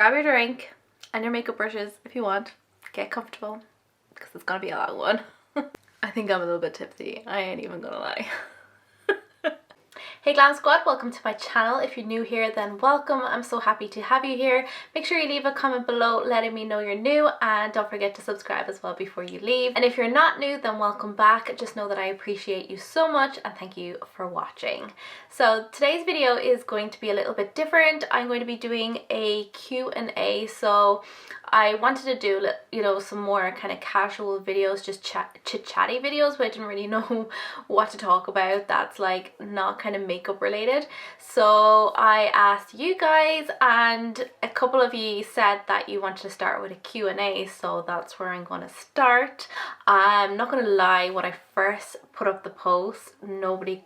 Grab your drink and your makeup brushes if you want. Get comfortable because it's gonna be a long one. I think I'm a little bit tipsy, I ain't even gonna lie. Hey Glam Squad, welcome to my channel. If you're new here, then welcome. I'm so happy to have you here. Make sure you leave a comment below letting me know you're new, and don't forget to subscribe as well before you leave. And if you're not new, then welcome back. Just know that I appreciate you so much and thank you for watching. So today's video is going to be a little bit different. I'm going to be doing a Q&A. So I wanted to do, you know, some more kind of casual videos, just chit-chatty videos, but I didn't really know what to talk about that's like not kind of makeup related. So I asked you guys and a couple of you said that you wanted to start with a Q&A, so that's where I'm going to start. I'm not going to lie, when I first put up the post, nobody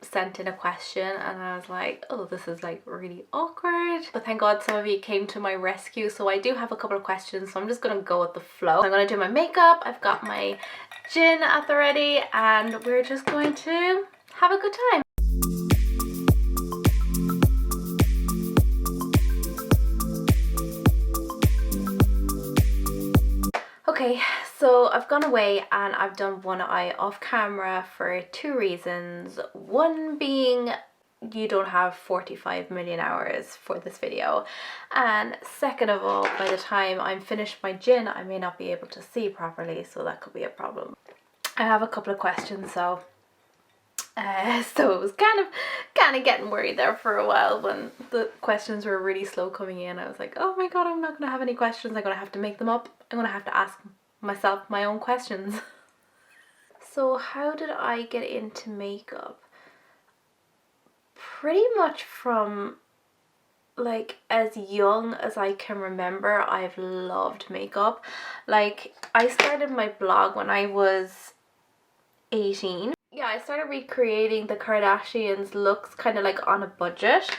sent in a question and I was like, oh, this is like really awkward, but thank God some of you came to my rescue. So I do have a couple of questions, so I'm just gonna go with the flow. I'm gonna do my makeup, I've got my gin at the ready, and we're just going to have a good time. Okay, so I've gone away and I've done one eye off camera for two reasons. One being you don't have 45 million hours for this video, and second of all, by the time I'm finished my gin I may not be able to see properly, so that could be a problem. I have a couple of questions, so it was kind of getting worried there for a while when the questions were really slow coming in. I was like, oh my god, I'm not gonna have any questions, I'm gonna have to make them up, I'm gonna have to ask myself my own questions. So how did I get into makeup? Pretty much from like as young as I can remember, I've loved makeup. Like I started my blog when I was 18. Yeah, I started recreating the Kardashians' looks kind of like on a budget,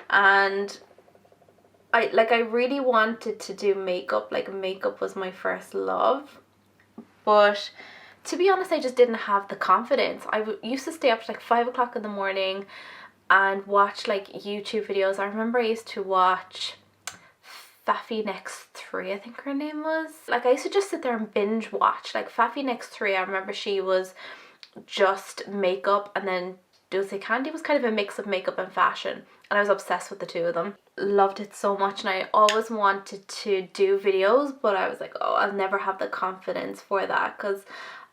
and I really wanted to do makeup. Like makeup was my first love, but to be honest I just didn't have the confidence. I used to stay up to like 5 o'clock in the morning and watch like YouTube videos. I remember I used to watch Faffy Next 3, I think her name was. Like I used to just sit there and binge watch like Faffy Next 3. I remember she was just makeup, and then Dulce Candy was kind of a mix of makeup and fashion, and I was obsessed with the two of them. Loved it so much, and I always wanted to do videos, but I was like, oh, I'll never have the confidence for that, because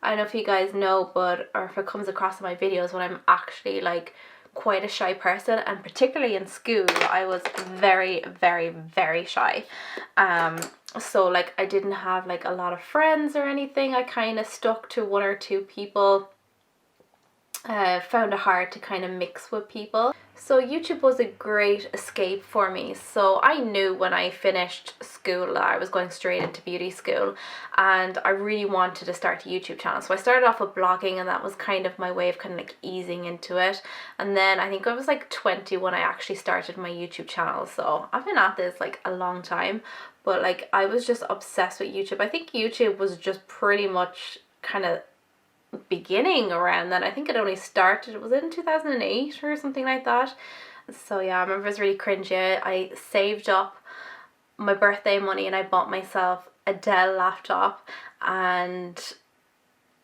I don't know if you guys know, but or if it comes across in my videos, when I'm actually like quite a shy person, and particularly in school I was very shy. So like I didn't have like a lot of friends or anything. I kind of stuck to one or two people. Found it hard to kind of mix with people. So YouTube was a great escape for me. So I knew when I finished school that I was going straight into beauty school, and I really wanted to start a YouTube channel. So I started off with blogging, and that was kind of my way of kind of like easing into it. And then I think I was like 20 when I actually started my YouTube channel. So I've been at this like a long time, but like I was just obsessed with YouTube. I think YouTube was just pretty much kind of beginning around then. I think it only started, was it in 2008 or something like that? So yeah, I remember it was really cringy. I saved up my birthday money and I bought myself a Dell laptop, and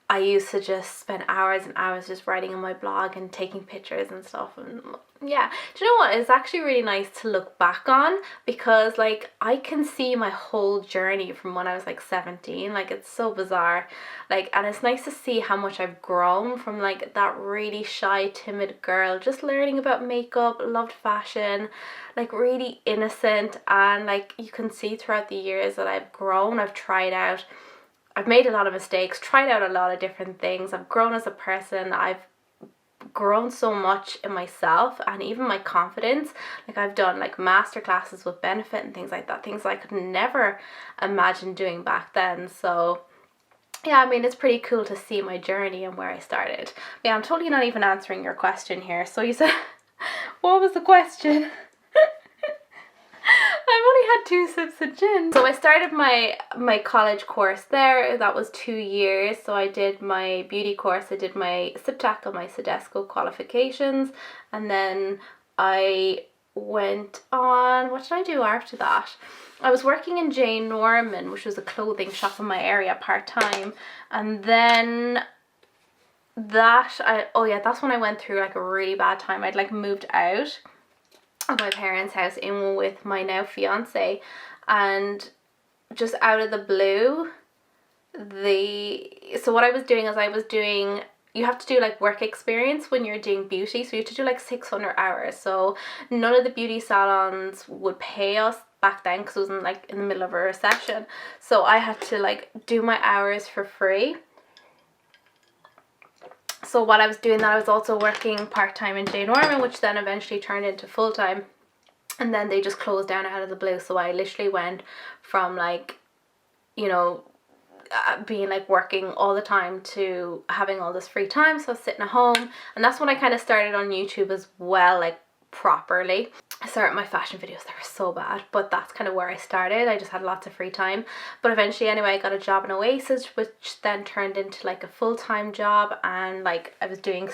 I used to just spend hours and hours just writing on my blog and taking pictures and stuff. And yeah, do you know what, it's actually really nice to look back on, because like I can see my whole journey from when I was like 17. Like it's so bizarre, like, and it's nice to see how much I've grown from like that really shy, timid girl just learning about makeup, loved fashion, like really innocent, and like you can see throughout the years that I've grown. I've tried out, I've made a lot of mistakes, tried out a lot of different things. I've grown as a person. I've grown so much in myself and even my confidence. Like I've done like master classes with Benefit and things like that, things I could never imagine doing back then. So yeah, I mean, it's pretty cool to see my journey and where I started. But yeah, I'm totally not even answering your question here. So you said, what was the question? I've only had 2 sips of gin. So I started my college course there. That was 2 years. So I did my beauty course, I did my SIPTAC and my Sodesco qualifications, and then I went on, what did I do after that? I was working in Jane Norman, which was a clothing shop in my area part-time, and then oh yeah, that's when I went through like a really bad time. I'd like moved out of my parents' house in with my now fiance, and just out of the blue, so what I was doing is you have to do like work experience when you're doing beauty, so you have to do like 600 hours. So none of the beauty salons would pay us back then because it was in the middle of a recession, so I had to like do my hours for free. So while I was doing that, I was also working part-time in Jane Norman, which then eventually turned into full-time, and then they just closed down out of the blue. So I literally went from like, you know, being like working all the time to having all this free time. So I was sitting at home, and that's when I kind of started on YouTube as well, like properly. I started my fashion videos, they were so bad, but that's kind of where I started. I just had lots of free time. But eventually anyway, I got a job in Oasis, which then turned into like a full-time job, and like I was doing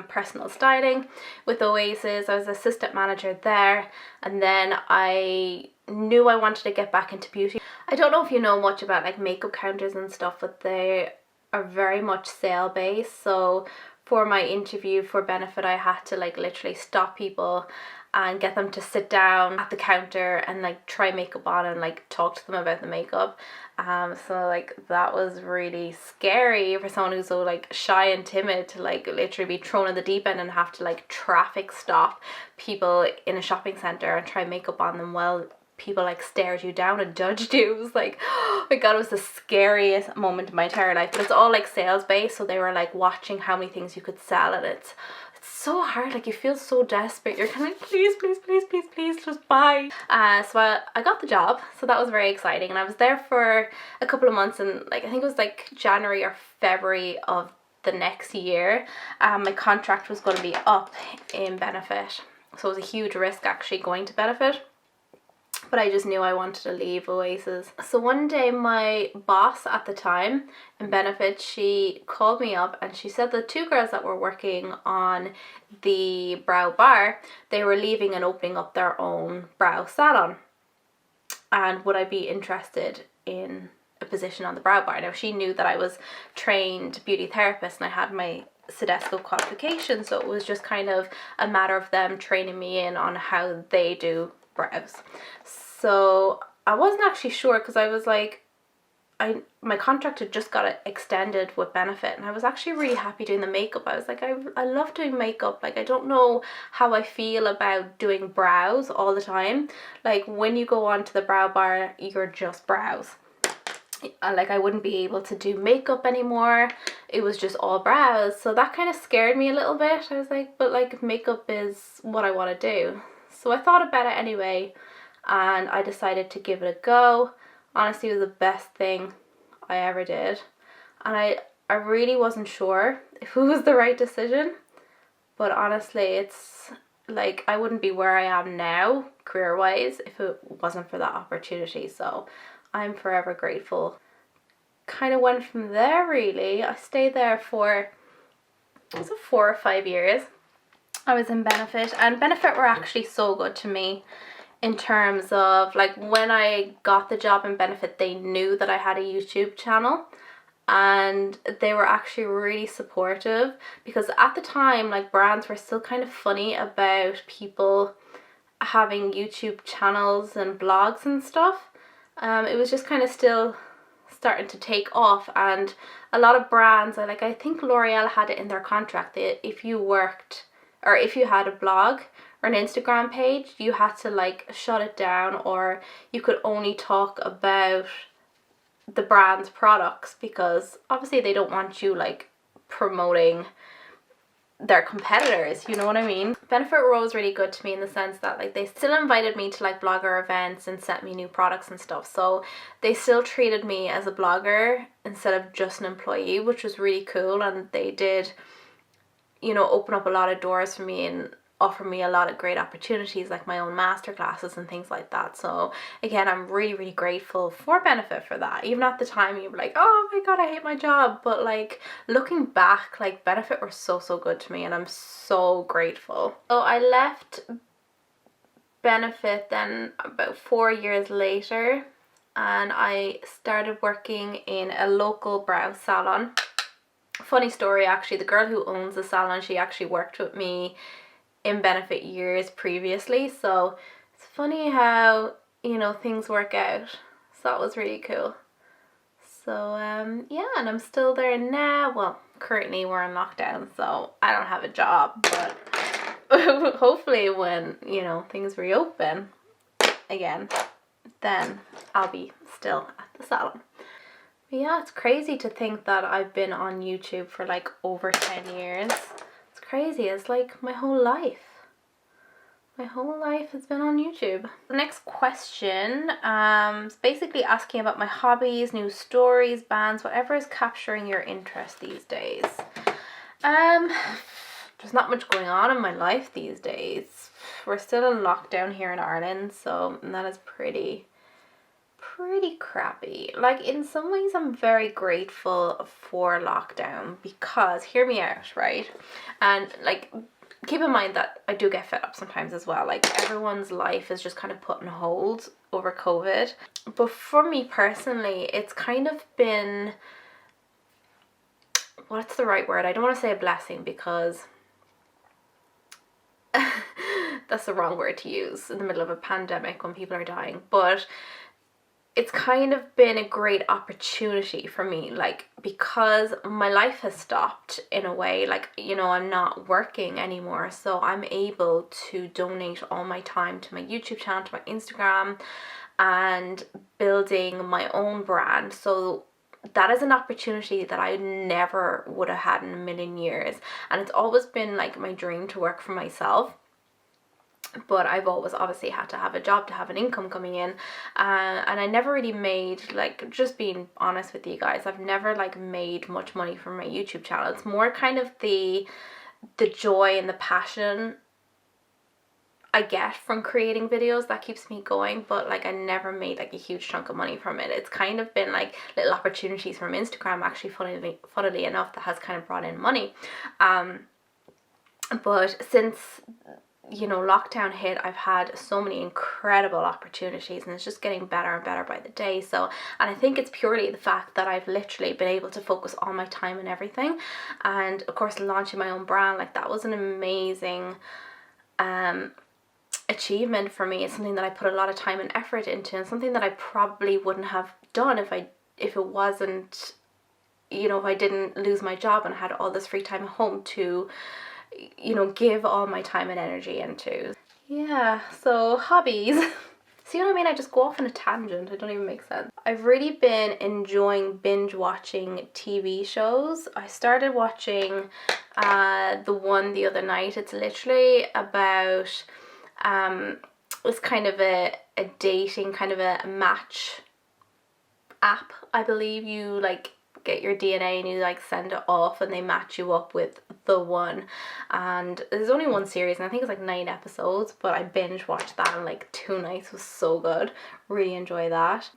personal styling with Oasis. I was assistant manager there, and then I knew I wanted to get back into beauty. I don't know if you know much about like makeup counters and stuff, but they are very much sale based. So for my interview for Benefit, I had to like literally stop people and get them to sit down at the counter and like try makeup on and like talk to them about the makeup. So like that was really scary for someone who's so like shy and timid to like literally be thrown in the deep end and have to like traffic stop people in a shopping center and try makeup on them while people like stared you down and judged you. It was like, oh my god, it was the scariest moment of my entire life. But it's all like sales based, so they were like watching how many things you could sell, and it's so hard. Like you feel so desperate, you're kind of like, please please please please please just buy. So I got the job, so that was very exciting, and I was there for a couple of months, and like I think it was like January or February of the next year, my contract was going to be up in Benefit, so it was a huge risk actually going to Benefit. But I just knew I wanted to leave Oasis. So one day my boss at the time in Benefit, she called me up and she said the two girls that were working on the brow bar, they were leaving and opening up their own brow salon, and would I be interested in a position on the brow bar. Now she knew that I was trained beauty therapist and I had my Cedesco qualification, so it was just kind of a matter of them training me in on how they do brows. So I wasn't actually sure, because I was like, my contract had just got extended with Benefit, and I was actually really happy doing the makeup. I was like, I love doing makeup. Like I don't know how I feel about doing brows all the time. Like when you go on to the brow bar, you're just brows. Like I wouldn't be able to do makeup anymore. It was just all brows. So that kind of scared me a little bit. I was like, but like makeup is what I want to do. So I thought about it anyway, and I decided to give it a go. Honestly, it was the best thing I ever did, and I really wasn't sure if it was the right decision, but honestly it's like I wouldn't be where I am now career wise if it wasn't for that opportunity. So I'm forever grateful. Kind of went from there really. I stayed there for, was it 4 or 5 years? I was in Benefit, and Benefit were actually so good to me in terms of like when I got the job in Benefit, they knew that I had a YouTube channel, and they were actually really supportive, because at the time like brands were still kind of funny about people having YouTube channels and blogs and stuff. It was just kind of still starting to take off, and a lot of brands, I think L'Oreal had it in their contract that if you worked, or if you had a blog or an Instagram page, you had to like shut it down, or you could only talk about the brand's products, because obviously they don't want you like promoting their competitors, you know what I mean? Benefit were always really good to me in the sense that like they still invited me to like blogger events and sent me new products and stuff, so they still treated me as a blogger instead of just an employee, which was really cool. And they did, you know, open up a lot of doors for me and offer me a lot of great opportunities, like my own masterclasses and things like that. So again, I'm really, really grateful for Benefit for that. Even at the time you were like, oh my god, I hate my job, but like looking back, like Benefit were so good to me, and I'm so grateful. So I left Benefit then about 4 years later, and I started working in a local brow salon. Funny story, actually, the girl who owns the salon, she actually worked with me in Benefit years previously, so it's funny how, you know, things work out. So that was really cool. So yeah, and I'm still there now. Well, currently we're in lockdown, so I don't have a job, but hopefully when, you know, things reopen again, then I'll be still at the salon. But yeah, it's crazy to think that I've been on YouTube for like over 10 years. It's crazy. It's like my whole life. My whole life has been on YouTube. The next question is basically asking about my hobbies, news stories, bands, whatever is capturing your interest these days. There's not much going on in my life these days. We're still in lockdown here in Ireland, so that is pretty crappy. Like, in some ways I'm very grateful for lockdown because, hear me out, right? And like, keep in mind that I do get fed up sometimes as well. Like, everyone's life is just kind of put on hold over COVID. But for me personally, it's kind of been, what's the right word? I don't want to say a blessing because that's the wrong word to use in the middle of a pandemic when people are dying. But it's kind of been a great opportunity for me, like, because my life has stopped in a way. Like, you know, I'm not working anymore, so I'm able to donate all my time to my YouTube channel, to my Instagram, and building my own brand. So that is an opportunity that I never would have had in a million years, and it's always been like my dream to work for myself. But I've always obviously had to have a job to have an income coming in, and I never really made, like, just being honest with you guys, I've never like made much money from my YouTube channel. It's more kind of the joy and the passion I get from creating videos that keeps me going, but like I never made like a huge chunk of money from it. It's kind of been like little opportunities from Instagram, actually, funnily enough, that has kind of brought in money. But since, you know, lockdown hit, I've had so many incredible opportunities, and it's just getting better and better by the day. So, and I think it's purely the fact that I've literally been able to focus all my time and everything. And of course, launching my own brand, like, that was an amazing achievement for me. It's something that I put a lot of time and effort into, and something that I probably wouldn't have done if it wasn't, you know, if I didn't lose my job and had all this free time at home to, you know, give all my time and energy into. Yeah, so hobbies. See what I mean? I just go off on a tangent. It don't even make sense. I've really been enjoying binge watching TV shows. I started watching the one the other night. It's literally about it's kind of a dating, kind of a match app. I believe you like get your DNA and you like send it off and they match you up with the one. And there's only one series and I think it's like 9 episodes, but I binge watched that in like 2 nights. It was so good. Really enjoy that.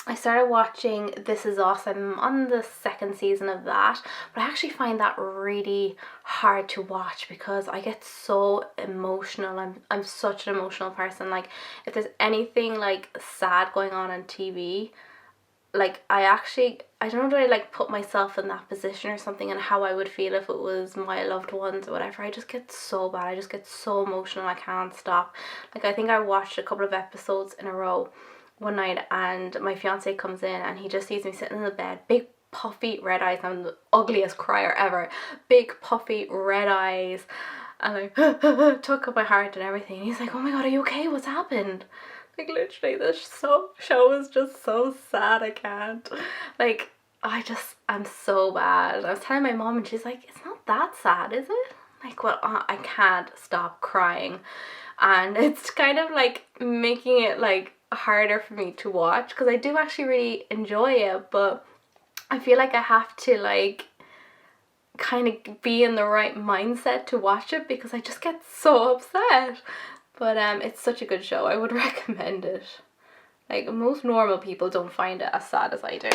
I started watching This Is Us. I'm on the 2nd season of that, but I actually find that really hard to watch because I get so emotional. I'm such an emotional person. Like, if there's anything like sad going on TV, like, I don't really like put myself in that position or something and how I would feel if it was my loved ones or whatever. I just get so bad. I just get so emotional. I can't stop. Like, I think I watched a couple of episodes in a row one night, and my fiance comes in and he just sees me sitting in the bed, big puffy red eyes. I'm the ugliest crier ever. Big puffy red eyes, and I took up my heart and everything. And he's like, "Oh my god, are you okay? What's happened?" Like, literally, this show is just so sad. I can't. Like, I'm so bad. I was telling my mom and she's like, "It's not that sad, is it?" Like, well, I can't stop crying. And it's kind of like making it like harder for me to watch because I do actually really enjoy it, but I feel like I have to like kind of be in the right mindset to watch it because I just get so upset. But it's such a good show. I would recommend it. Like, most normal people don't find it as sad as I do.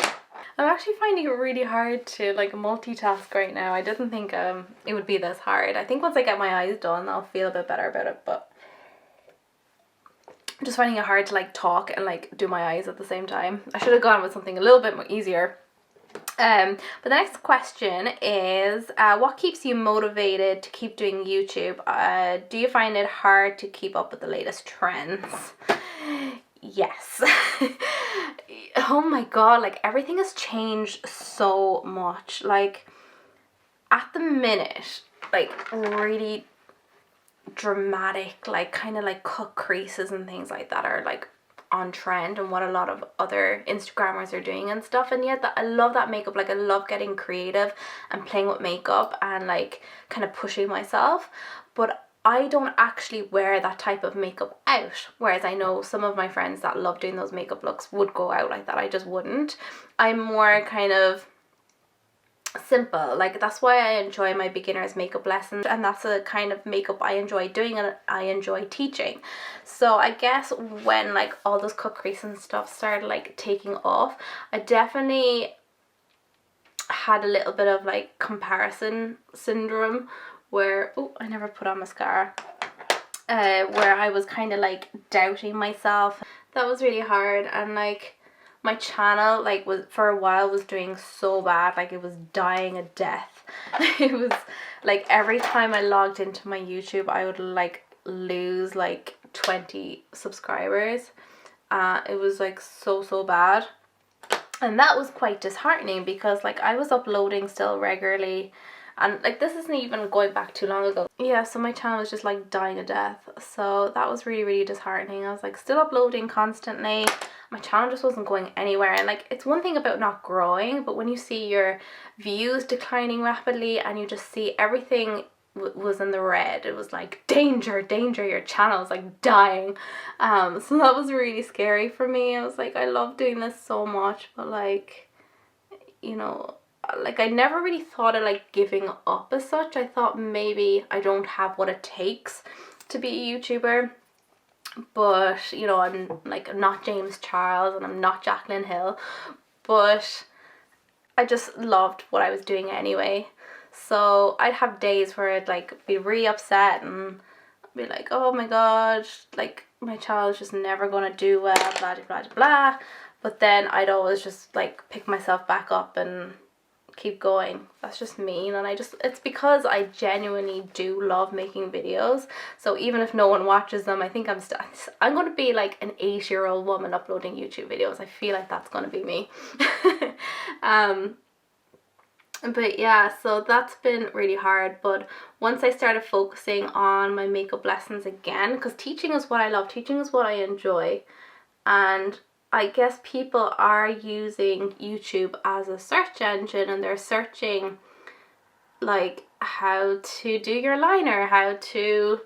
I'm actually finding it really hard to like multitask right now. I didn't think it would be this hard. I think once I get my eyes done I'll feel a bit better about it, but I'm just finding it hard to like talk and like do my eyes at the same time. I should have gone with something a little bit more easier. But the next question is, what keeps you motivated to keep doing YouTube? Do you find it hard to keep up with the latest trends? Yes. Oh my god, like everything has changed so much. Like at the minute, like really dramatic, like kind of like cut creases and things like that are like on trend, and what a lot of other Instagrammers are doing and stuff. And yet I love that makeup. Like I love getting creative and playing with makeup and like kind of pushing myself, but I don't actually wear that type of makeup out, whereas I know some of my friends that love doing those makeup looks would go out like that. I just wouldn't. I'm more kind of simple. Like that's why I enjoy my beginners makeup lessons, and that's a kind of makeup I enjoy doing and I enjoy teaching. So I guess when like all those cut crease and stuff started like taking off, I definitely had a little bit of like comparison syndrome where, oh, I never put on mascara, where I was kind of like doubting myself. That was really hard. And like my channel like was for a while was doing so bad, like it was dying a death. It was like every time I logged into my YouTube I would like lose like 20 subscribers. It was like so bad, and that was quite disheartening because like I was uploading still regularly, and like this isn't even going back too long ago. Yeah, so my channel was just like dying a death, so that was really disheartening. I was like still uploading constantly, my channel just wasn't going anywhere. And like it's one thing about not growing, but when you see your views declining rapidly and you just see everything was in the red, it was like danger, your channel's like dying. So that was really scary for me. I was like, I love doing this so much, but like, you know, like I never really thought of like giving up as such. I thought maybe I don't have what it takes to be a YouTuber, but you know, I'm not James Charles and I'm not Jaclyn Hill, but I just loved what I was doing anyway. So I'd have days where I'd like be really upset and be like, oh my god, like my child's just never gonna do well, blah blah blah. But then I'd always just like pick myself back up and keep going. That's just me. And it's because I genuinely do love making videos. So even if no one watches them, I think I'm gonna be like an 8-year-old woman uploading YouTube videos. I feel like that's gonna be me. But yeah, so that's been really hard. But once I started focusing on my makeup lessons again, because teaching is what I love, teaching is what I enjoy, and I guess people are using YouTube as a search engine, and they're searching like how to do your liner, how to,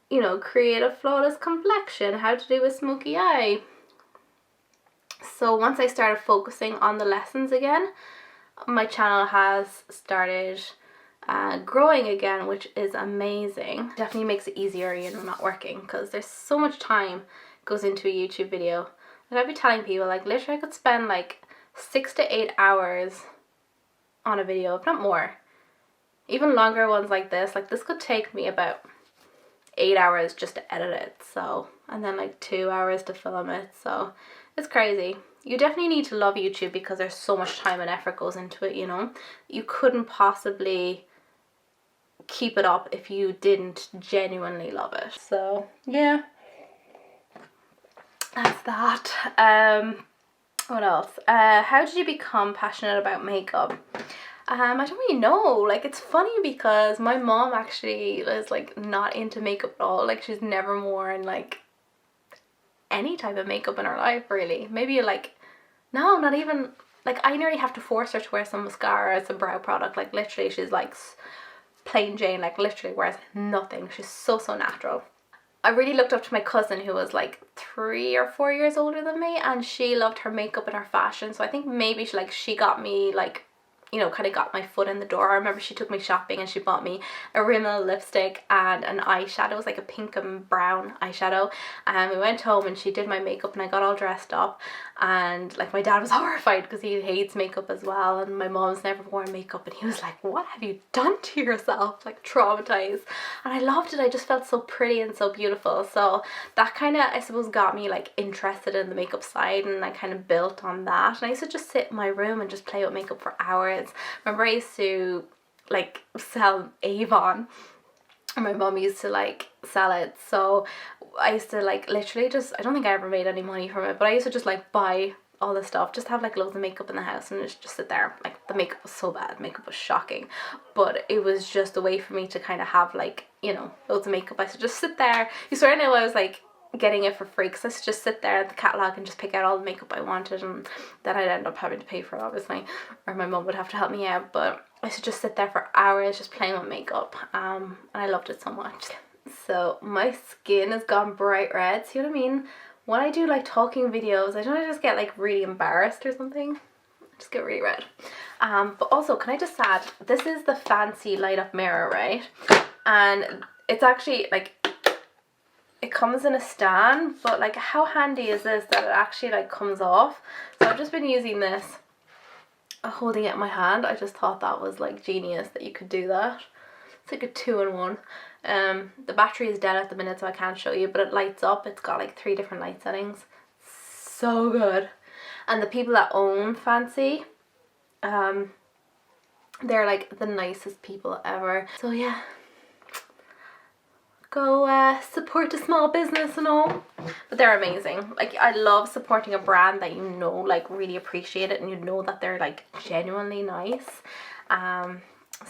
you know, create a flawless complexion, how to do a smoky eye. So once I started focusing on the lessons again, my channel has started growing again, which is amazing. Definitely makes it easier, you know, not working, because there's so much time goes into a YouTube video. Like I'd be telling people, like literally I could spend like 6 to 8 hours on a video, if not more. Even longer ones like this could take me about 8 hours just to edit it, so, and then like 2 hours to film it, so it's crazy. You definitely need to love YouTube because there's so much time and effort goes into it, you know. You couldn't possibly keep it up if you didn't genuinely love it. So yeah, that's that. What else? How did you become passionate about makeup? I don't really know. Like it's funny because my mom actually is like not into makeup at all. Like she's never worn like any type of makeup in her life, really. Maybe like, no, not even, like I nearly have to force her to wear some mascara or some brow product. Like literally she's like plain Jane, like literally wears nothing. She's so natural. I really looked up to my cousin who was like 3 or 4 years older than me, and she loved her makeup and her fashion. So I think maybe she got me like, you know, kind of got my foot in the door. I remember she took me shopping and she bought me a Rimmel lipstick and an eyeshadow. It was like a pink and brown eyeshadow, and we went home and she did my makeup and I got all dressed up, and like my dad was horrified because he hates makeup as well, and my mom's never worn makeup, and he was like, what have you done to yourself? Like traumatized. And I loved it. I just felt so pretty and so beautiful. So that kind of, I suppose, got me like interested in the makeup side, and I kind of built on that. And I used to just sit in my room and just play with makeup for hours. Remember I used to like sell Avon, and my mum used to like sell it, so I used to like literally just, I don't think I ever made any money from it, but I used to just like buy all the stuff, just have like loads of makeup in the house and just sit there. Like the makeup was so bad, makeup was shocking, but it was just a way for me to kind of have like, you know, loads of makeup. I used to just sit there. You swear I know I was like getting it for free, because I used to just sit there at the catalogue and just pick out all the makeup I wanted, and then I'd end up having to pay for it obviously, or my mum would have to help me out. But I used to just sit there for hours just playing with makeup, and I loved it so much. So my skin has gone bright red. See what I mean? When I do like talking videos, I don't just get like really embarrassed or something. I just get really red. But also, can I just add, this is the fancy light up mirror, right? And it's actually like, it comes in a stand, but like how handy is this that it actually like comes off? So I've just been using this, holding it in my hand. I just thought that was like genius that you could do that. It's like a 2-in-1. The battery is dead at the minute, so I can't show you, but it lights up. It's got like 3 different light settings. So good. And the people that own Fancy, they're like the nicest people ever. So yeah, go support a small business and all. But they're amazing. Like I love supporting a brand that you know like really appreciate it, and you know that they're like genuinely nice.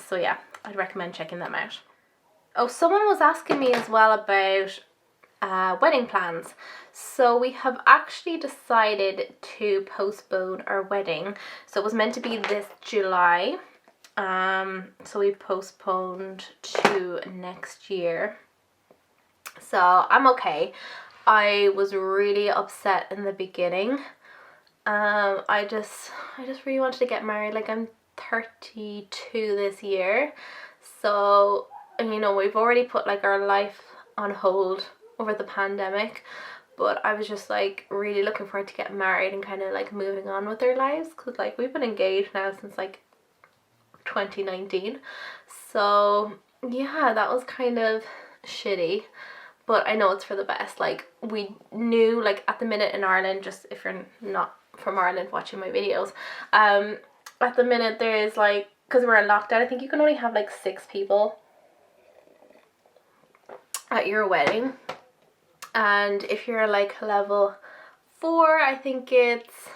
So yeah, I'd recommend checking them out. Oh, someone was asking me as well about wedding plans. So we have actually decided to postpone our wedding. So it was meant to be this July. So we postponed to next year. So I'm okay. I was really upset in the beginning. I just really wanted to get married. Like I'm 32 this year. So, you know, we've already put like our life on hold over the pandemic, but I was just like really looking forward to getting married and kind of like moving on with our lives, because like we've been engaged now since like 2019. So yeah, that was kind of shitty, but I know it's for the best. Like we knew like at the minute in Ireland, just if you're not from Ireland watching my videos, at the minute there is like, because we're in lockdown, I think you can only have like 6 people at your wedding, and if you're like level 4, I think it's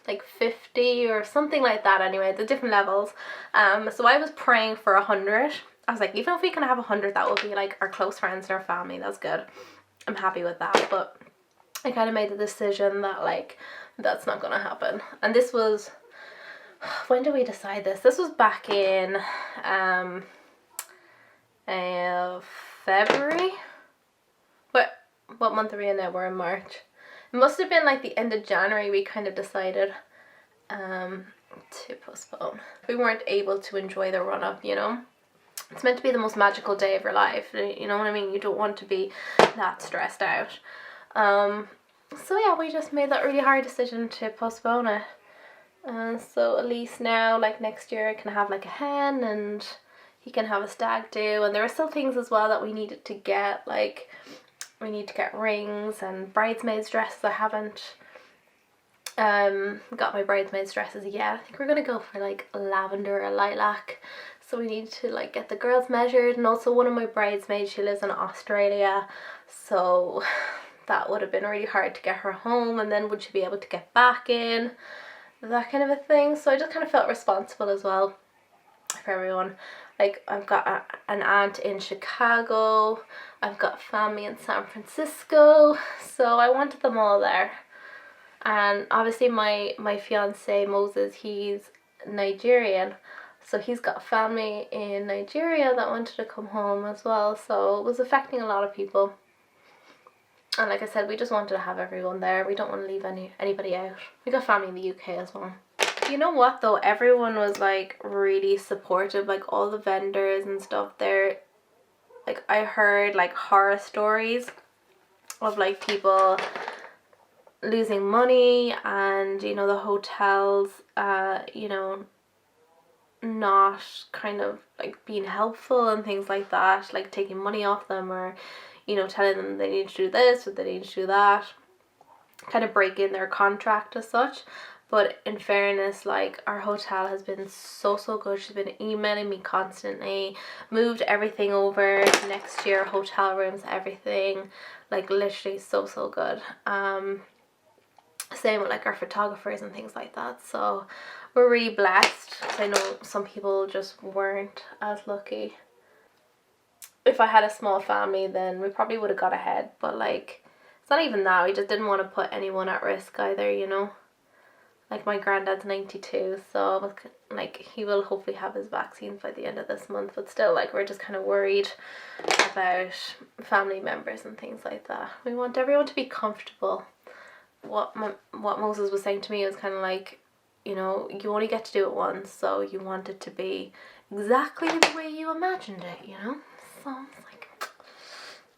like 50 or something like that. Anyway, the different levels. So I was praying for 100. I was like, even if we can have 100, that would be like our close friends and our family. That's good. I'm happy with that. But I kind of made the decision that like that's not gonna happen. And this was, when did we decide this? This was back in February. What month are we in now? We're in March. It must have been like the end of January we kind of decided to postpone. We weren't able to enjoy the run up, you know. It's meant to be the most magical day of your life, you know what I mean? You don't want to be that stressed out. So yeah, we just made that really hard decision to postpone it. So at least now, like next year, I can have like a hen and he can have a stag do. And there are still things as well that we needed to get, like we need to get rings and bridesmaids dresses. I haven't got my bridesmaids dresses yet. I think we're gonna go for like lavender or lilac. So we need to like get the girls measured, and also one of my bridesmaids, she lives in Australia, so that would have been really hard to get her home, and then would she be able to get back in, that kind of a thing. So I just kind of felt responsible as well for everyone. Like I've got an aunt in Chicago, I've got family in San Francisco, so I wanted them all there. And obviously my fiance Moses, he's Nigerian, so he's got anybody in Nigeria that wanted to come home as well. So it was affecting a lot of people. And like I said, we just wanted to have everyone there. We don't want to leave anybody out. We got family in the UK as well. You know what though, everyone was like really supportive, like all the vendors and stuff there. Like I heard like horror stories of like people losing money, and you know, the hotels you know, not kind of like being helpful and things like that, like taking money off them, or you know, telling them they need to do this or they need to do that, kind of breaking their contract as such. But in fairness, like our hotel has been so good. She's been emailing me constantly, moved everything over next year, hotel rooms, everything, like literally so good. Same with like our photographers and things like that. So we're really blessed. I know some people just weren't as lucky. If I had a small family, then we probably would have got ahead, but like it's not even that. We just didn't want to put anyone at risk either, you know. Like my granddad's 92, so like he will hopefully have his vaccines by the end of this month, but still, like, we're just kind of worried about family members and things like that. We want everyone to be comfortable. What Moses was saying to me was kind of like, you know, you only get to do it once, so you want it to be exactly the way you imagined it, you know. So I was like,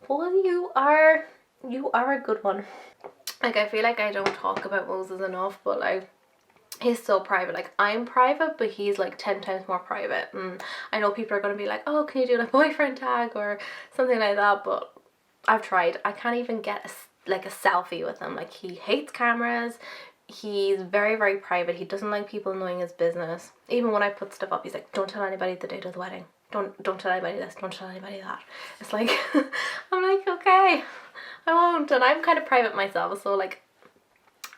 well, you are a good one. Like, I feel like I don't talk about Moses enough, but like, he's so private. Like, I'm private, but he's like 10 times more private. And I know people are going to be like, oh, can you do like boyfriend tag or something like that, but I've tried. I can't even get a selfie with him. Like, he hates cameras. He's very private. He doesn't like people knowing his business. Even when I put stuff up, he's like, don't tell anybody the date of the wedding. Don't tell anybody this, don't tell anybody that. It's like, I'm like, okay, I won't. And I'm kind of private myself, so like,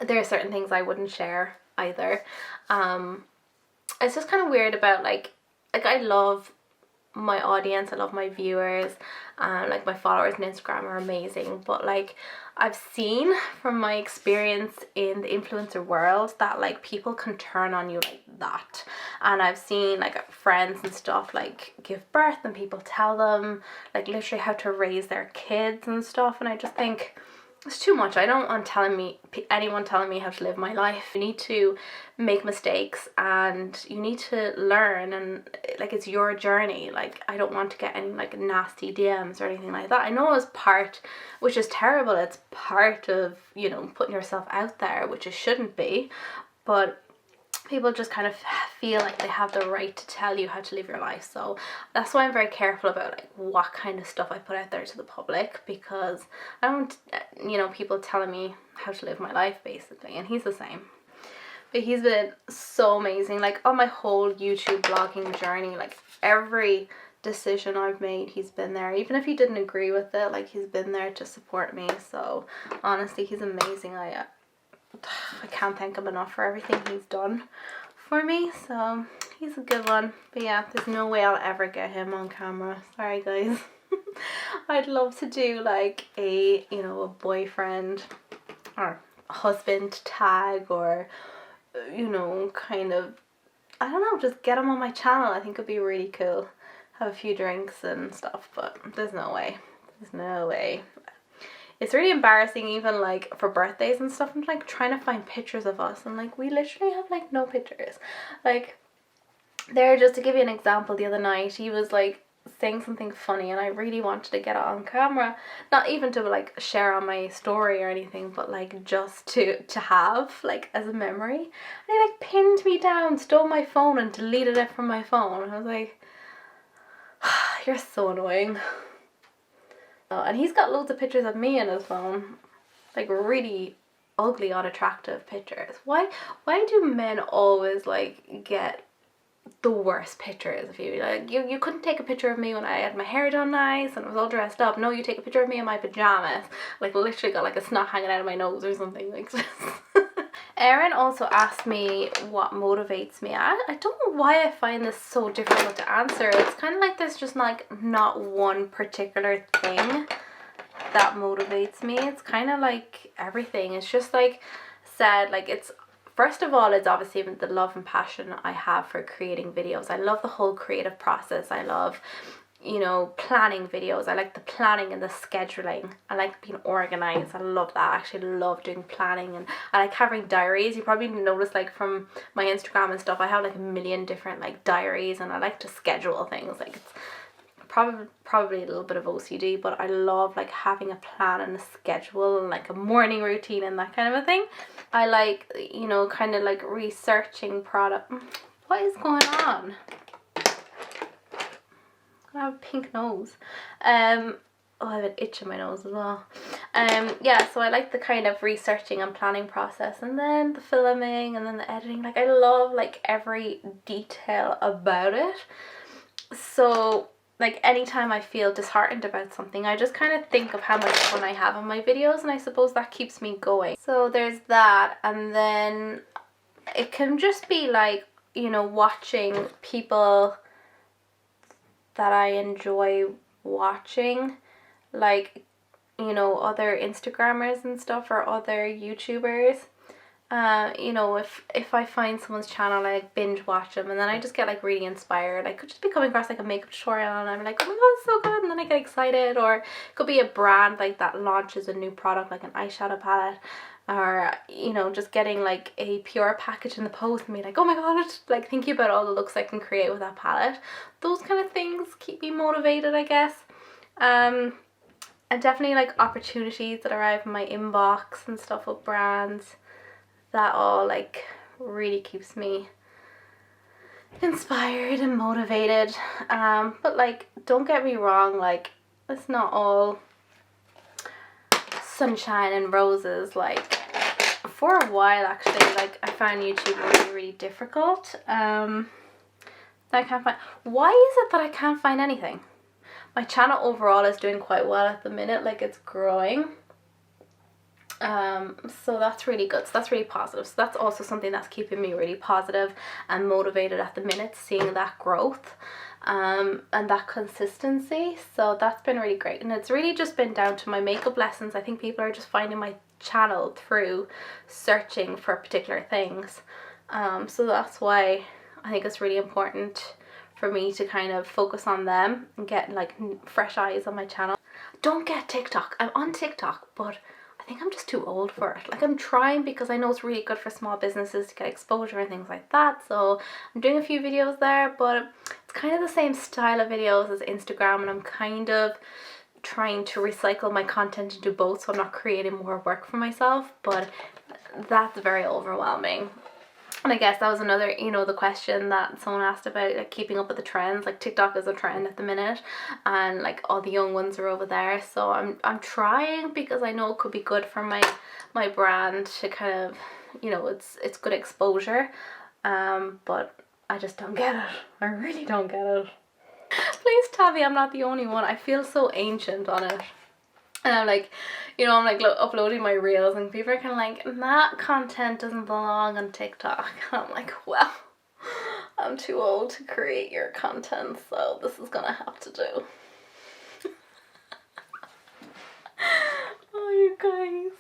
there are certain things I wouldn't share either. It's just kind of weird about like I love my audience, I love my viewers, like my followers on Instagram are amazing, but like I've seen from my experience in the influencer world that like people can turn on you like that. And I've seen like friends and stuff like give birth and people tell them like literally how to raise their kids and stuff, and I just think it's too much. I don't want anyone telling me how to live my life. You need to make mistakes and you need to learn, and like it's your journey. Like, I don't want to get any like nasty DMs or anything like that. I know it's part, which is terrible, it's part of, you know, putting yourself out there, which it shouldn't be, but people just kind of feel like they have the right to tell you how to live your life. So that's why I'm very careful about like what kind of stuff I put out there to the public, because I don't want, you know, people telling me how to live my life basically. And he's the same. But he's been so amazing. Like on my whole YouTube blogging journey, like every decision I've made, he's been there. Even if he didn't agree with it, like he's been there to support me. So honestly, he's amazing. I can't thank him enough for everything he's done for me. So he's a good one. But yeah, there's no way I'll ever get him on camera. Sorry guys. I'd love to do like a, you know, a boyfriend or husband tag, or you know, kind of, I don't know, just get him on my channel. I think it'd be really cool. Have a few drinks and stuff, but there's no way. There's no way. It's really embarrassing, even like for birthdays and stuff. I'm like trying to find pictures of us, and like we literally have like no pictures. Like, there, just to give you an example, the other night he was like saying something funny and I really wanted to get it on camera, not even to like share on my story or anything, but like just to have like as a memory. And he like pinned me down, stole my phone and deleted it from my phone. I was like, you're so annoying. And he's got loads of pictures of me in his phone, like really ugly, unattractive pictures. Why do men always like get the worst pictures of you? Like, you couldn't take a picture of me when I had my hair done nice and I was all dressed up. No, you take a picture of me in my pajamas, like literally got like a snot hanging out of my nose or something. Like, Erin also asked me what motivates me. I don't know why I find this so difficult to answer. It's kind of like there's just like not one particular thing that motivates me. It's kind of like everything. It's just like said, like it's, first of all, it's obviously the love and passion I have for creating videos. I love the whole creative process. I love you know, planning videos. I like the planning and the scheduling. I like being organized. I love that. I actually love doing planning, and I like having diaries. You probably noticed, like, from my Instagram and stuff, I have like a million different like diaries, and I like to schedule things. Like, it's probably a little bit of OCD, but I love like having a plan and a schedule and like a morning routine and that kind of a thing. I like, you know, kind of like researching product. What is going on? I have a pink nose. Oh, I have an itch in my nose as well. Yeah, so I like the kind of researching and planning process, and then the filming, and then the editing. Like, I love like every detail about it. So like anytime I feel disheartened about something, I just kind of think of how much fun I have in my videos, and I suppose that keeps me going. So there's that, and then it can just be like, you know, watching people that I enjoy watching, like, you know, other Instagrammers and stuff, or other YouTubers. You know, if I find someone's channel, I like binge watch them, and then I just get like really inspired. I could just be coming across like a makeup tutorial, and I'm like, oh my god, it's so good, and then I get excited. Or it could be a brand like that launches a new product, like an eyeshadow palette, or, you know, just getting like a pure package in the post and be like, oh my god, like thinking about all the looks I can create with that palette. Those kind of things keep me motivated, I guess. And definitely like opportunities that arrive in my inbox and stuff with brands. That all like really keeps me inspired and motivated. But like, don't get me wrong, like, it's not all sunshine and roses. Like, for a while actually, like, I found YouTube really difficult. I can't find, why is it that I can't find anything? My channel overall is doing quite well at the minute, like, it's growing. So that's really good. So that's really positive. So that's also something that's keeping me really positive and motivated at the minute, seeing that growth and that consistency. So that's been really great, and it's really just been down to my makeup lessons. I think people are just finding my channel through searching for particular things. So that's why I think it's really important for me to kind of focus on them and get like fresh eyes on my channel. Don't get TikTok. I'm on TikTok, but I think I'm just too old for it. Like, I'm trying because I know it's really good for small businesses to get exposure and things like that. So I'm doing a few videos there, but it's kind of the same style of videos as Instagram, and I'm kind of trying to recycle my content into both, so I'm not creating more work for myself, but that's very overwhelming. And I guess that was another, you know, the question that someone asked about, like, keeping up with the trends. Like, TikTok is a trend at the minute, and like all the young ones are over there. So I'm trying, because I know it could be good for my brand to kind of, you know, it's good exposure. But I just don't get it. I really don't get it. Please tell me I'm not the only one. I feel so ancient on it. And I'm like, you know, I'm like uploading my reels, and people are kind of like, that content doesn't belong on TikTok. And I'm like, well, I'm too old to create your content, so this is gonna have to do. Oh, you guys.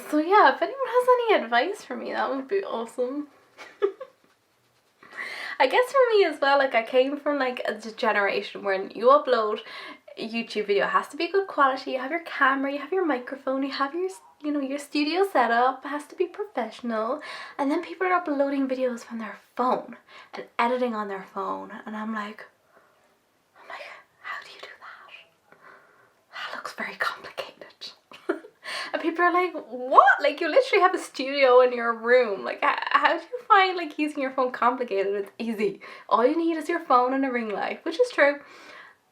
So yeah, if anyone has any advice for me, that would be awesome. I guess for me as well, like, I came from like a generation when you upload a YouTube video, it has to be good quality. You have your camera, you have your microphone, you have your, you know, your studio setup. It has to be professional. And then people are uploading videos from their phone and editing on their phone, and I'm like, how do you do that? That looks very complicated. And people are like, what? Like, you literally have a studio in your room. Like, how do you find like using your phone complicated? It's easy. All you need is your phone and a ring light, which is true.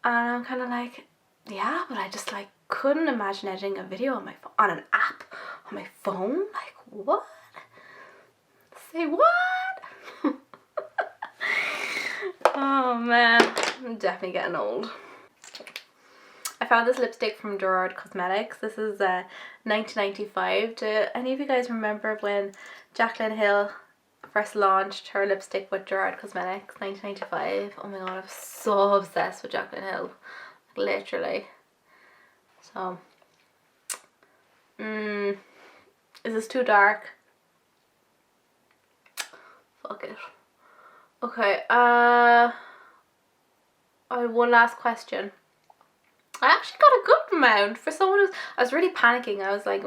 And I'm kind of like, yeah, but I just like couldn't imagine editing a video on my phone, on an app on my phone. Like, what? Say what? Oh man, I'm definitely getting old. I found this lipstick from Gerard Cosmetics. This is 1995. Do any of you guys remember when Jaclyn Hill first launched her lipstick with Gerard Cosmetics? 1995. Oh my god, I'm so obsessed with Jaclyn Hill. Like, literally. So, is this too dark? Fuck it. Okay, I have one last question. I actually got a good amount for someone who's... I was really panicking. I was like,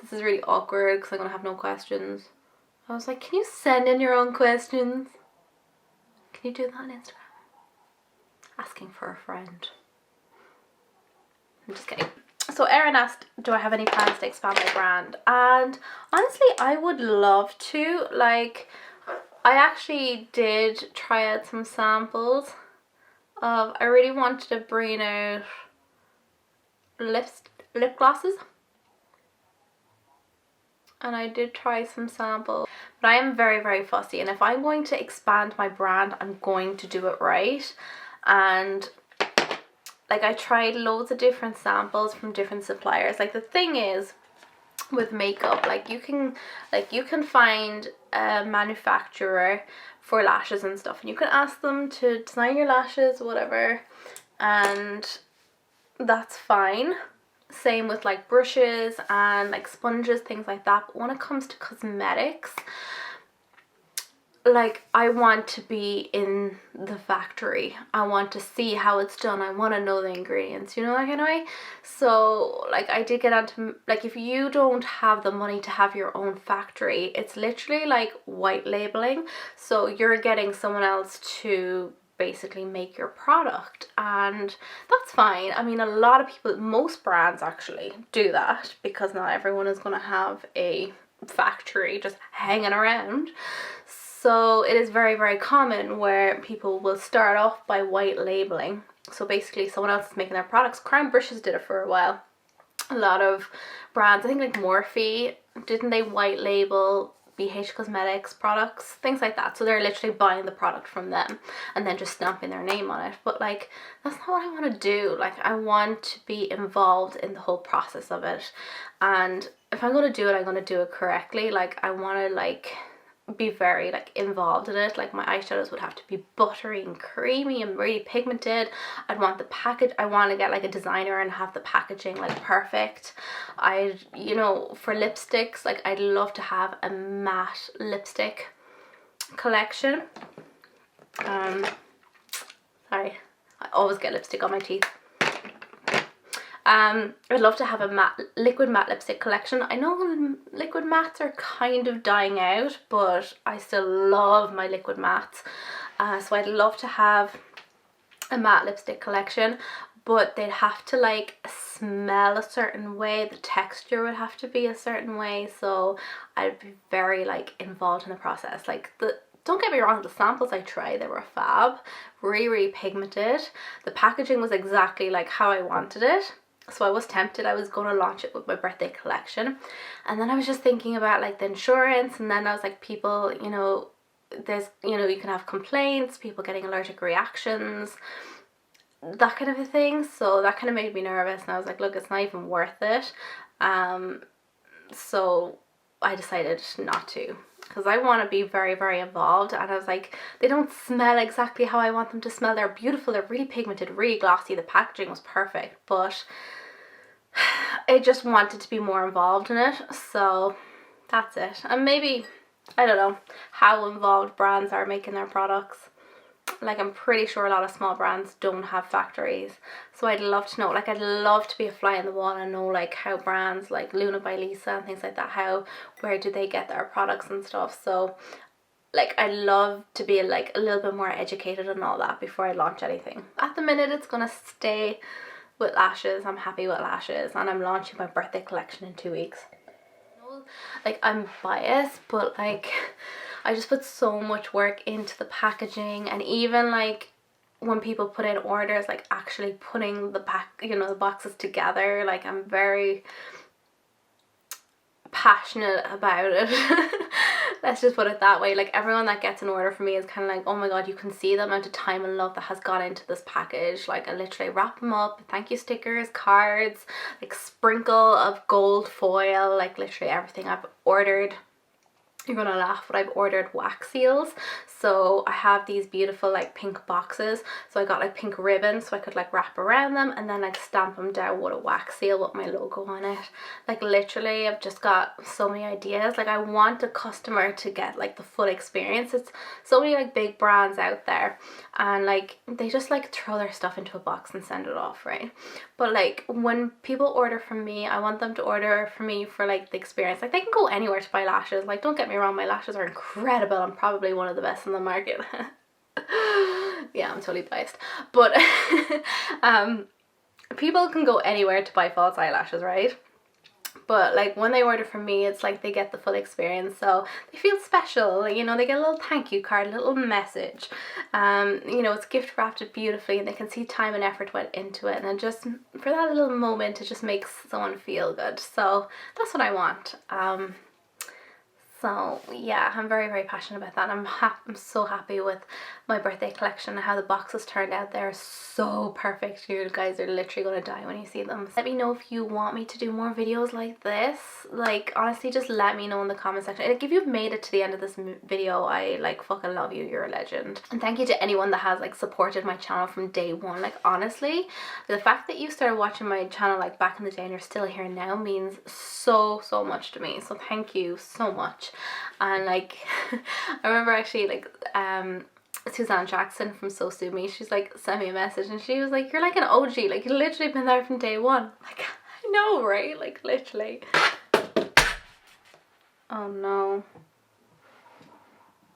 this is really awkward because I'm going to have no questions. I was like, can you send in your own questions? Can you do that on Instagram? Asking for a friend. I'm just kidding. So Erin asked, do I have any plans to expand my brand? And honestly, I would love to. Like, I actually did try out some samples of... I really wanted to bring out lip glosses. And I did try some samples. But I am very, very fussy. And if I'm going to expand my brand, I'm going to do it right. And... like, I tried loads of different samples from different suppliers. Like, the thing is with makeup, like you can find a manufacturer for lashes and stuff, and you can ask them to design your lashes, whatever, and that's fine. Same with like brushes and like sponges, things like that. But when it comes to cosmetics, like, I want to be in the factory. I want to see how it's done. I want to know the ingredients, you know, that kind of way. So like, I did get onto, like, if you don't have the money to have your own factory, it's literally like white labeling. So you're getting someone else to basically make your product, and that's fine. I mean, a lot of people, most brands actually do that, because not everyone is going to have a factory just hanging around. So it is very, very common where people will start off by white labeling. So basically someone else is making their products. Crease Brushes did it for a while. A lot of brands, I think like Morphe, didn't they white label BH Cosmetics products? Things like that. So they're literally buying the product from them and then just stamping their name on it. But like, that's not what I want to do. Like, I want to be involved in the whole process of it. And if I'm going to do it, I'm going to do it correctly. Like, I want to like... be very like involved in it. Like, my eyeshadows would have to be buttery and creamy and really pigmented. I'd want the package, I want to get like a designer and have the packaging like perfect. You know, for lipsticks, like, I'd love to have a matte lipstick collection. Sorry, I always get lipstick on my teeth. I'd love to have a liquid matte lipstick collection. I know liquid mattes are kind of dying out, but I still love my liquid mattes. So I'd love to have a matte lipstick collection, but they'd have to like smell a certain way. The texture would have to be a certain way. So I'd be very like involved in the process. Like, don't get me wrong, the samples I tried, they were fab, really, really pigmented. The packaging was exactly like how I wanted it. So I was tempted. I was going to launch it with my birthday collection, and then I was just thinking about like the insurance, and then I was like, people, you know, there's, you know, you can have complaints, people getting allergic reactions, that kind of a thing. So that kind of made me nervous, and I was like, look, it's not even worth it. So I decided not to, because I want to be very, very involved. And I was like, they don't smell exactly how I want them to smell. They're beautiful, they're really pigmented, really glossy, the packaging was perfect, but I just wanted to be more involved in it. So that's it. And maybe, I don't know how involved brands are making their products. Like, I'm pretty sure a lot of small brands don't have factories. So I'd love to know, like, I'd love to be a fly in the wall and know like how brands like Luna by Lisa and things like that, where do they get their products and stuff. So like, I'd love to be like a little bit more educated on all that before I launch anything. At the minute, it's gonna stay with lashes. I'm happy with lashes, and I'm launching my birthday collection in 2 weeks. Like, I'm biased, but like, I just put so much work into the packaging, and even like when people put in orders, like actually putting the the boxes together, like, I'm very passionate about it. Let's just put it that way. Like, everyone that gets an order from me is kind of like, oh my god, you can see the amount of time and love that has gone into this package. Like, I literally wrap them up, thank you stickers, cards, like sprinkle of gold foil, like literally everything I've ordered you're gonna laugh, but I've ordered wax seals. So I have these beautiful like pink boxes, so I got like pink ribbons so I could like wrap around them and then like stamp them down with a wax seal with my logo on it. Like literally I've just got so many ideas. Like I want a customer to get like the full experience. It's so many like big brands out there and like they just like throw their stuff into a box and send it off, right? But like when people order from me, I want them to order from me for like the experience. Like they can go anywhere to buy lashes. Like don't get me wrong, my lashes are incredible. I'm probably one of the best in the market. Yeah, I'm totally biased. But people can go anywhere to buy false eyelashes, right? But like when they order from me, it's like they get the full experience, so they feel special, you know, they get a little thank you card, a little message, you know, it's gift wrapped beautifully and they can see time and effort went into it, and then just for that little moment it just makes someone feel good. So that's what I want. So yeah, I'm very, very passionate about that. I'm so happy with my birthday collection and how the boxes turned out. They're so perfect. You guys are literally gonna die when you see them. Let me know if you want me to do more videos like this. Like honestly, just let me know in the comment section. Like if you've made it to the end of this video, I like fucking love you. You're a legend. And thank you to anyone that has like supported my channel from day one. Like honestly, the fact that you started watching my channel like back in the day and you're still here now means so much to me. So thank you so much. And like I remember actually like Suzanne Jackson from So Sue Me, she's like sent me a message and she was like, you're like an OG, like you've literally been there from day one. Like I know, right? Like literally. Oh no.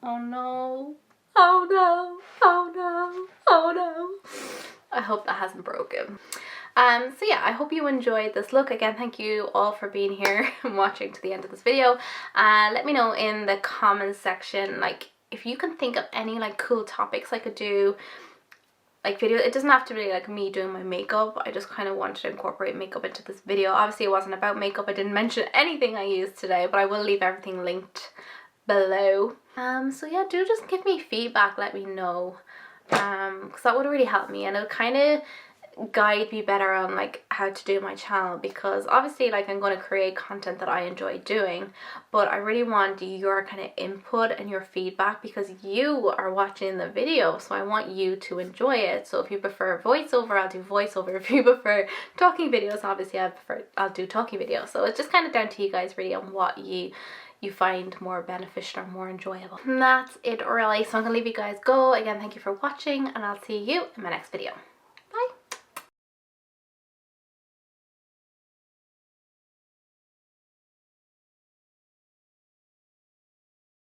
Oh no. Oh no. Oh no. Oh no. I hope that hasn't broken. So yeah, I hope you enjoyed this look. Again, thank you all for being here and watching to the end of this video. Let me know in the comments section, like if you can think of any like cool topics I could do, like video. It doesn't have to be like me doing my makeup. I just kind of wanted to incorporate makeup into this video. Obviously it wasn't about makeup. I didn't mention anything I used today, but I will leave everything linked below. So yeah, do just give me feedback, let me know, because that would really help me and it'll kind of guide me better on like how to do my channel, because obviously like I'm going to create content that I enjoy doing, but I really want your kind of input and your feedback because you are watching the video, so I want you to enjoy it. So if you prefer voiceover, I'll do voiceover. If you prefer talking videos, obviously I'll do talking videos. So it's just kind of down to you guys really on what you find more beneficial or more enjoyable. And that's it really. So I'm gonna leave you guys go. Again, thank you for watching and I'll see you in my next video.